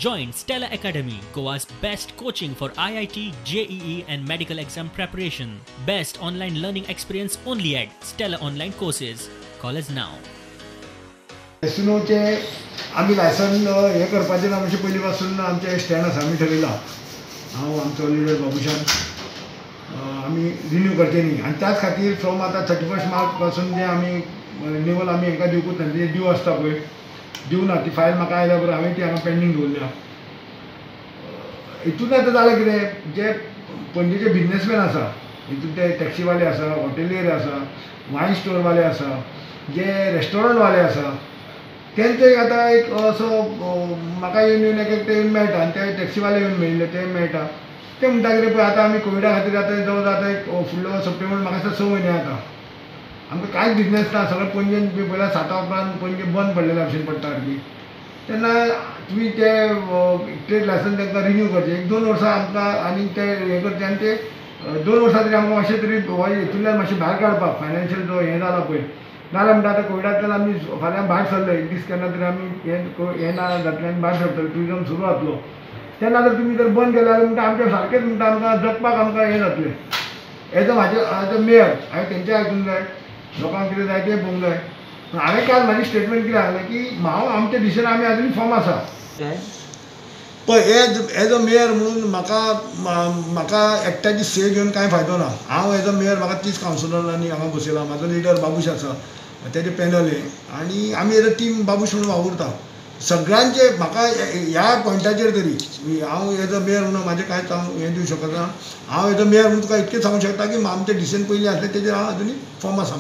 Join Stella Academy, Goa's best coaching for IIT, JEE and medical exam preparation. Best online learning experience only at Stella Online Courses. Call us now. एसुनोचे आम्ही licence हे करपाचें ना म्हणजे पयलीं पासून आमचे stand आसा आमी ठरयला हांव आमचो लिडर बाबुशान आमी रिन्यू करचे न्ही आनी त्याच खातीर फ्रॉम आतां 31 मार्च पासून जे आमी रिन्यूवल आमी हांकां दिवूंक ना जे ड्यू आसता पळय दिवना ती फायल म्हाका आयल्या बरोबर हांवें ती हांगा पेंडींग दवरल्या हितून आतां जालें कितें जे पणजेचे बिजनेसमॅन आसा हितून ते टॅक्सीवाले आसा हॉटेलियर आसा वायन स्टोरवाले आसा जे रेस्टॉरंटवाले आसा तेंचो आतां एक असो म्हाका येवन एक ते येवन मेळटा आनी ते टॅक्सीवाले येवन मेळिल्ले ते मेळटा ते म्हणटा कितें पळय आतां आमी कोविडा खातीर आतां जवळ आतां एक फुडलो सप्टेंबर म्हाका दिसता 6 म्हयने आतां आमकां कांयच बिजनेस ना सगळें पणजेन पयल्या 7 उपरांत पणजे बंद पडलेले भशेन पडटा सारकी तेन्ना तुमी ते ट्रेड लायसन तांकां रिन्यू करचें 1-2 वर्सां आमकां आनी ते हें करचें आनी ते 2 वर्सां तरी आमकां मातशें तरी हितूंतल्यान मातशें भायर काडपाक फायनान्शियल जो हें जाला पळय नाल्यार म्हणटा आतां कोविडांतल्यान आमी फाल्यां भायर सरले एक दीस केन्ना तरी आमी हें ना जातलें आनी भायर सरतले टुरिजम सुरू जातलो तेन्ना जर तुमी जर बंद केले जाल्यार म्हणटा आमचें सारकेंच म्हणटा आमकां जगपाक आमकां हें जातलें एज अ मेयर हांवें तेंचें आयकूंक जाय लोकांक कितें जाय तें पळोवंक जाय हांवें काल म्हाजी स्टेटमेंट कितें सांगलें की हांव आमच्या दिशेन आमी आजून फॉर्म आसा पळय एज अ मेयर म्हणून म्हाका एकट्याची से घेवन कांय फायदो ना हांव एज अ मेयर म्हाका 30 कावन्सिलरांनी हांगा बसयला म्हाजो लिडर बाबूश आसा तेजे पॅनल हे आनी आमी एज अ टीम बाबूश म्हणून वावुरता सगळ्यांचे म्हाका ह्या पॉयंटाचेर तरी हांव एज अ मेयर म्हणून म्हाजें कांयच हांव हें दिवंक शकना हांव एज अ मेयर म्हणून तुका इतकें सांगूंक शकता की आमचे डिसिजन पयलीं आसलें तेजेर हांव आजुनूय फॉर्म आसा